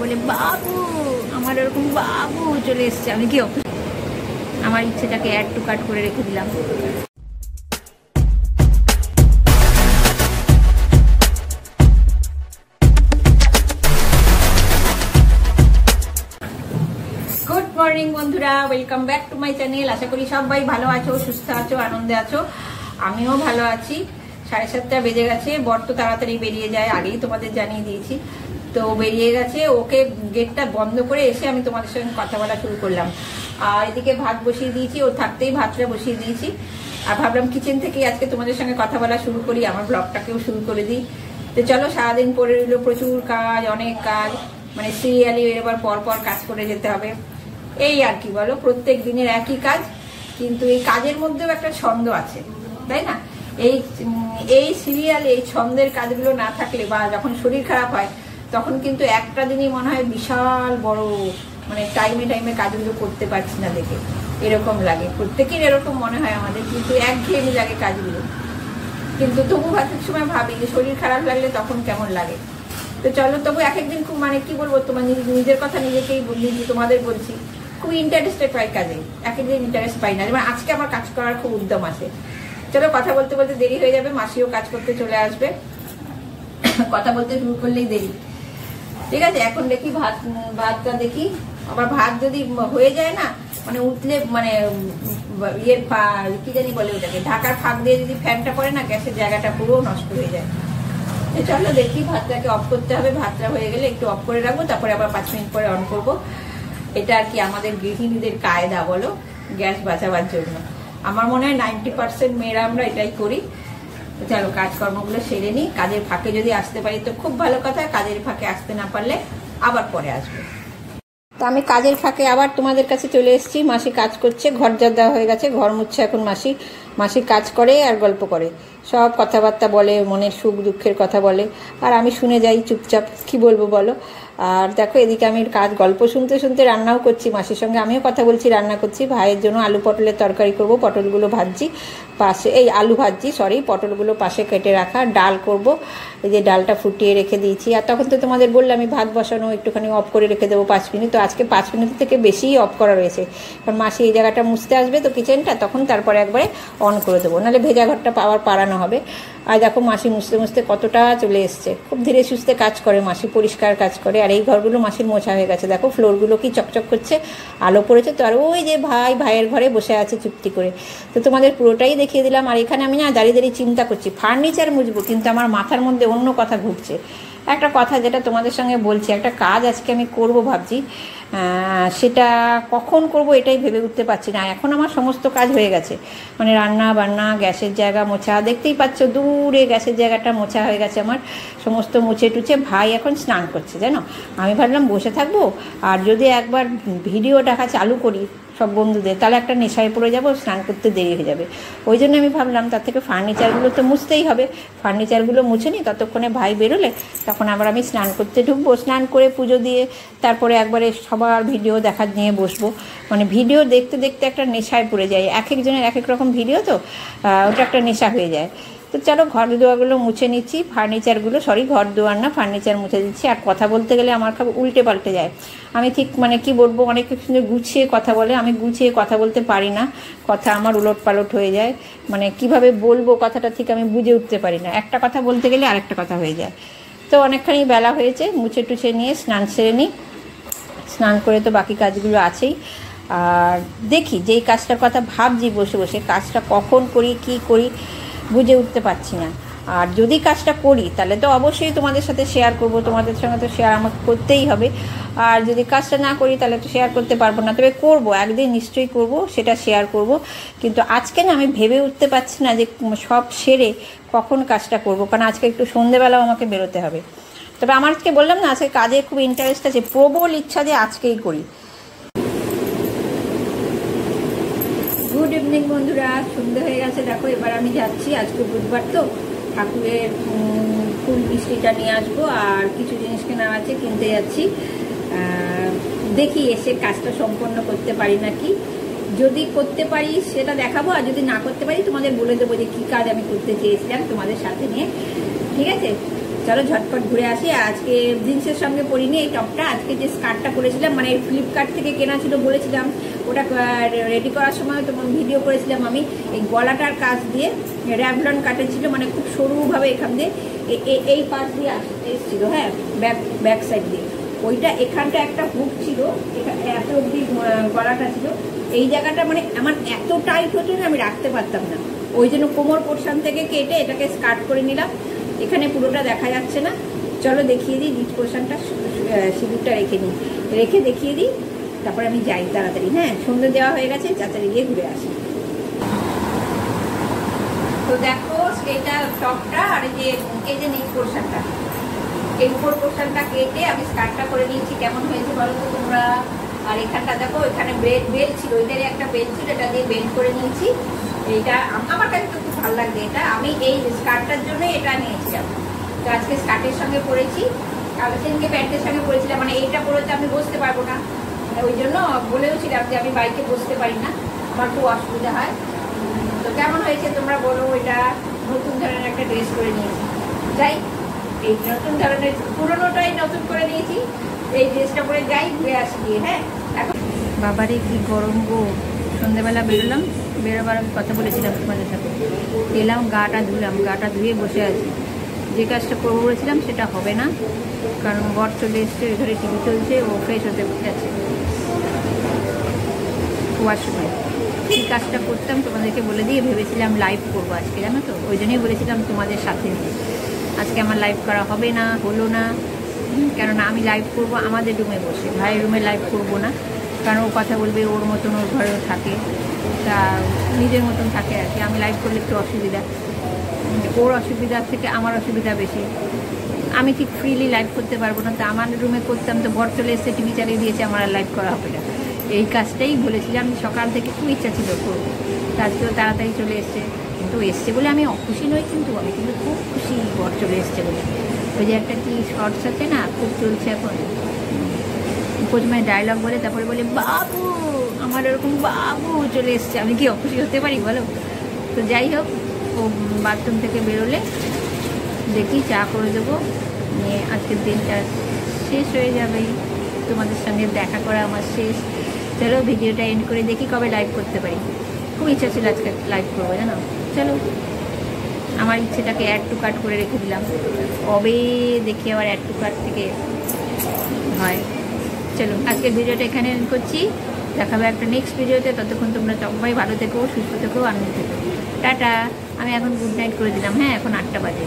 বলে বাবু, আমার এরকম বাবু চলে এসছে। আমি কি আমার ইচ্ছেটাকে অ্যাড টু কাট করে রেখে দিলাম। গুড মর্নিং বন্ধুরা, welcome back to my channel. আশা করি সবাই ভালো আছো, সুস্থ আছো, আনন্দে আছো। আমিও ভালো আছি। 7:30 বেজে গেছে। বর তো তাড়াতাড়ি বেরিয়ে যায়, আগেই তোমাদের জানিয়ে দিয়েছি। তো বেরিয়ে গেছে, ওকে গেটটা বন্ধ করে এসে আমি তোমাদের সঙ্গে কথা বলা শুরু করলাম। আর এদিকে ভাত বসিয়ে দিয়েছি, ও থাকতেই ভাতটা বসিয়ে দিয়েছি। আর ভাবলাম কিচেন থেকেই আজকে তোমাদের সঙ্গে কথা বলা শুরু করি, আমার ব্লগটাকেও শুরু করে দিই। তো চলো, সারাদিন পরে রইল প্রচুর কাজ, অনেক কাজ, মানে সিরিয়ালি এবার পর পর কাজ করে যেতে হবে। এই আর কি বলো, প্রত্যেক দিনের একই কাজ, কিন্তু এই কাজের মধ্যেও একটা ছন্দ আছে, তাই না? এই সিরিয়ালে এই ছন্দের কাজগুলো না থাকলে বা যখন শরীর খারাপ হয় তখন কিন্তু একটা দিনই মনে হয় বিশাল বড়, মানে টাইমে টাইমে কাজগুলো করতে পারছি না দেখে এরকম লাগে। প্রত্যেকের এরকম মনে হয় আমাদের, কিন্তু একঘেয়েমি লাগে কাজগুলো। কিন্তু তবু ভাতের সময় ভাবি যে শরীর খারাপ লাগলে তখন কেমন লাগে। তো চলো, তবু এক একদিন খুব, মানে কি বলবো, তোমার নিজের কথা নিজেকেই তোমাদের বলছি, খুব ইন্টারেস্টেড পাই কাজে। এক একদিন ইন্টারেস্ট পাই না, যেমন আজকে আমার কাজ করার খুব উদ্যম আছে। চলো, কথা বলতে বলতে দেরি হয়ে যাবে, মাসিও কাজ করতে চলে আসবে। কথা বলতে শুরু করলেই দেরি। ঠিক আছে, এখন দেখি ভাতটা দেখি। আবার ভাত যদি হয়ে যায় না, মানে উঠলে, মানে ইয়ের কি জানি বলে ওটাকে, ঢাকার ফাঁক দিয়ে যদি ফ্যানটা পড়ে না, গ্যাসের জায়গাটা পুরো নষ্ট হয়ে যায়। চলো দেখি, ভাতটাকে অফ করতে হবে। ভাতটা হয়ে গেলে একটু অফ করে রাখবো, তারপরে আবার 5 মিনিট পরে অন করবো। এটা আর কি আমাদের গৃহিণীদের কায়দা বলো, গ্যাস বাঁচাবার জন্য। আমার মনে হয় 90% মেয়েরা আমরা এটাই করি। চলো, কাজকর্মগুলো সেরে নিই। কাজের ফাঁকে যদি আসতে পারি তো খুব ভালো কথা, কাজের ফাঁকে আসতে না পারলে আবার পরে আসবে। তো আমি কাজের ফাঁকে আবার তোমাদের কাছে চলে এসেছি। মাসি কাজ করছে, ঘর যা দেওয়া হয়ে গেছে, ঘর মুছছে এখন মাসি কাজ করে আর গল্প করে, সব কথাবার্তা বলে, মনের সুখ দুঃখের কথা বলে, আর আমি শুনে যাই চুপচাপ। কি বলবো বলো? আর দেখো, এদিকে আমি গল্প শুনতে শুনতে রান্নাও করছি, মাসির সঙ্গে আমিও কথা বলছি, রান্না করছি। ভাইয়ের জন্য আলু পটলের তরকারি করব, পটলগুলো ভাজছি পাশে, আলু ভাজছি, পটলগুলো পাশে কেটে রাখা। ডাল করব, এই যে ডালটা ফুটিয়ে রেখে দিয়েছি। আর তখন তো তোমাদের বললাম আমি ভাত বসানো একটুখানি অফ করে রেখে দেবো 5 মিনিট। তো আজকে 5 মিনিট থেকে বেশিই অফ করা রয়েছে, কারণ মাসি এই জায়গাটা মুছতে আসবে তো, কিচেনটা, তখন তারপরে একবারে অন করে দেবো, নাহলে ভেজা ঘরটা আবার পাড়ানো হবে। আর দেখো, মাসি মুছতে মুছতে কতটা চলে এসছে। খুব ধীরে সুস্থে কাজ করে মাসি, পরিষ্কার কাজ করে। আর এই ঘরগুলো মাসির মোছা হয়ে গেছে, দেখো ফ্লোরগুলো কি চকচক করছে, আলো পড়েছে তো। আর ওই যে ভাইয়ের ঘরে বসে আছে চুপটি করে। তো তোমাদের পুরোটাই দেখিয়ে দিলাম। আর এখানে আমি না দাঁড়িয়ে দাঁড়িয়ে চিন্তা করছি, ফার্নিচার মুছবো, কিন্তু আমার মাথার মধ্যে অন্য কথা ঘুরছে। একটা কথা যেটা তোমাদের সঙ্গে বলছি, একটা কাজ আজকে আমি করব ভাবছি, সেটা কখন করব এটাই ভেবে উঠতে পারছি না। এখন আমার সমস্ত কাজ হয়ে গেছে, মানে রান্না বান্না, গ্যাসের জায়গা মোছা, দেখতেই পাচ্ছ দূরে গ্যাসের জায়গাটা মোছা হয়ে গেছে আমার, সমস্ত মুছে টুছে। ভাই এখন স্নান করছে, জানো। আমি ভাবলাম বসে থাকবো, আর যদি একবার ভিডিও দেখা চালু করি সব বন্ধুদের, তাহলে একটা নেশায় পড়ে যাবো, স্নান করতে দেরি হয়ে যাবে। ওই জন্য আমি ভাবলাম তার থেকে ফার্নিচারগুলো তো মুছতেই হবে, ফার্নিচারগুলো মুছে নিই, ততক্ষণে ভাই বেরোলে তখন আবার আমি স্নান করতে ঢুকবো। স্নান করে পুজো দিয়ে তারপরে একবারে সবার ভিডিও দেখা নিয়ে বসবো। মানে ভিডিও দেখতে দেখতে একটা নেশায় পড়ে যায়, এক একজনের এক এক রকম ভিডিও, তো ওটা একটা নেশা হয়ে যায়। তো চলো, ঘর দুয়ারগুলো মুছে নিচ্ছি, ঘর দুয়ার না, ফার্নিচার মুছে দিচ্ছি। আর কথা বলতে গেলে আমার খুব উল্টে পাল্টে যায়। আমি ঠিক, মানে কি বলবো, অনেক সুন্দর গুছিয়ে কথা বলে, আমি গুছিয়ে কথা বলতে পারি না, কথা আমার উলট পালট হয়ে যায়। মানে কিভাবে বলবো কথাটা ঠিক আমি বুঝে উঠতে পারি না, একটা কথা বলতে গেলে আরেকটা কথা হয়ে যায়। তো অনেকখানি বেলা হয়েছে, মুছে টুছে নিয়ে স্নান সেরে নিই। স্নান করে তো বাকি কাজগুলো আছেই। আর দেখি, যেই কাজটার কথা ভাবছি বসে বসে, কাজটা কখন করি, কি করি বুঝে উঠতে পারছি না। আর যদি কাজটা করি তাহলে তো অবশ্যই তোমাদের সাথে শেয়ার করব, তোমাদের সঙ্গে তো শেয়ার আমাকে করতেই হবে। আর যদি কাজটা না করি তাহলে তো শেয়ার করতে পারবো না। তবে করব, একদিন নিশ্চয়ই করব, সেটা শেয়ার করব। কিন্তু আজকে না আমি ভেবে উঠতে পারছি না যে সব সেরে কখন কাজটা করব, কারণ আজকে একটু সন্ধেবেলাও আমাকে বেরোতে হবে। তবে আমার আজকে বললাম না, আজকে কাজে খুব ইন্টারেস্ট আছে, প্রবল ইচ্ছা যে আজকেই করি। গুড ইভিনিং বন্ধুরা, সন্ধ্যে হয়ে গেছে। দেখো, এবার আমি যাচ্ছি, আজকে বুধবার তো, ঠাকুরের ফুল মিষ্টিটা নিয়ে আসবো, আর কিছু জিনিস কেনা আছে, কিনতে যাচ্ছি। দেখি এসে কাজটা সম্পন্ন করতে পারি নাকি। যদি করতে পারি সেটা দেখাবো, আর যদি না করতে পারি তোমাদের বলে দেবো যে কী কাজ আমি করতে চেয়েছিলাম তোমাদের সাথে নিয়ে। ঠিক আছে, চলো ঝটপট ঘুরে আসি। আজকে জিন্সের সঙ্গে পরিনি এই টপটা, আজকে যে স্কার্টটা করেছিলাম মানে ফ্লিপকার্ট থেকে কেনা ছিল বলেছিলাম, ওটা রেডি করার সময় তোমার ভিডিও করেছিলাম আমি। এই গলাটার কাজ দিয়ে র্যাভলন কাটে ছিল, মানে খুব সরুভাবে এখান দিয়ে এই পাশ দিয়ে এসেছিল, হ্যাঁ ব্যাক সাইড দিয়ে। ওইটা এখানটা একটা হুক ছিল, এত অব্দি গলাটা ছিল। এই জায়গাটা মানে আমার এত টাইট হতো না, আমি রাখতে পারতাম না, ওই জন্য কোমর পোর্শন থেকে কেটে এটাকে স্কার্ট করে নিলাম। এখানে পুরোটা দেখা যাচ্ছে না, চলো দেখিয়ে দিই নিচ পোর্শনটা, সিঁদুরটা রেখে দেখিয়ে দিই, তারপরে আমি যাই তাড়াতাড়ি। হ্যাঁ, সন্ধ্যে দেওয়া হয়ে গেছে, তাড়াতাড়ি গিয়ে ঘুরে আসি। তো দেখো এটা টপটা, আর এই যে নিচ পোর্শনটা, এই উপর পোর্শনটা কেটে আমি স্কার্টটা করে নিয়েছি। কেমন হয়েছে বলো তো তোমরা? আর এখানটা দেখো, এখানে বেল্ট ছিল, ওইটারই একটা বেল্ট ছিল, এটা দিয়ে বেল্ট করে নিয়েছি। এইটা আমার কাছে তো খুব ভালো লাগছে, এটা আমি এই স্কার্টটার জন্যই এটা নিয়েছিলাম। তো আজকে স্কার্টের সঙ্গে পরেছি, কালো সেদিনকে প্যান্টের সঙ্গে পরেছিলাম, মানে এইটা পরে তো আমি বসতে পারবো না, ওই জন্য বলেও ছিলাম যে আমি বাইকে বসতে পারি না, আমার খুব অসুবিধা হয়। তো কেমন হয়েছে তোমরা বলো? এটা নতুন ধরনের একটা ড্রেস করে নিয়েছি, যাই এই নতুন ধরনের, পুরোনোটাই নতুন করে নিয়েছি, এই ড্রেসটা পরে যাই ঘুরে আসি গিয়ে। হ্যাঁ, এখন বাবারে কি গরম গো। সন্ধ্যেবেলা বেরোবার আমি কথা বলেছিলাম তোমাদের সাথে, এলাম গাটা ধুয়ে বসে আছি। যে কাজটা করবো বলেছিলাম সেটা হবে না, কারণ বর চলে এসছে, ওই ঘরে টিভি চলছে, ও ফ্রেশ হতে গেছে ওয়াশরুমে। এই কাজটা করতাম তোমাদেরকে বলে দিয়ে ভেবেছিলাম লাইভ করবো আজকে, জানো তো, ওই জন্যই বলেছিলাম তোমাদের সাথে আজকে আমার লাইভ করা হবে না, হলো না। কেননা আমি লাইভ করবো আমাদের রুমে বসে, ভাইয়ের রুমে লাইভ করবো না, কারণ ও কথা বলবে, ওর মতন ওর ঘরেও থাকে, তা নিজের মতন থাকে আর কি। আমি লাইভ করলে একটু অসুবিধা, ওর অসুবিধার থেকে আমার অসুবিধা বেশি, আমি ঠিক ফ্রিলি লাইভ করতে পারবো না। তো আমার রুমে করতাম, তো বর চলে এসে টিভি চালিয়ে দিয়েছে, আমার আর লাইভ করা হবে না। এই কাজটাই বলেছিলাম, সকাল থেকে খুব ইচ্ছা ছিল করবো, আজকেও তাড়াতাড়ি চলে এসছে। কিন্তু এসছে বলে আমি অখুশি নই, কিন্তু আমি কিন্তু খুব খুশি বর চলে এসছে বলে। ওই যে একটা কি শর্টস আছে না, খুব চলছে এখন, প্রথমে ডায়লগ বলে তারপরে বলে বাবু, আমার এরকম বাবু চলে এসছে, আমি কি অখুশি হতে পারি বলো? তো যাই হোক, ও বাথরুম থেকে বেরোলে দেখি চা করে দেবো, নিয়ে আজকের দিনটা শেষ হয়ে যাবে, তোমাদের সঙ্গে দেখা করা আমার শেষ। চলো ভিডিওটা এন্ড করে দেখি কবে লাইভ করতে পারি। খুব ইচ্ছা ছিল আজকে লাইভ করবো, জানো। চলো, আমার ইচ্ছেটাকে অ্যাড টু কার্ট করে রেখে দিলাম, কবে দেখি আবার অ্যাড টু কার্ট থেকে হয়। চলো আজকের ভিডিওটা এখানে এন্ড করছি, দেখাবে একটা নেক্সট ভিডিওতে। ততক্ষণ তোমরা সবাই ভালো থেকো, সুস্থ থেকো, আনন্দ থেকো। টাটা। আমি এখন গুড নাইট করে দিলাম। হ্যাঁ, এখন 8টা বাজে।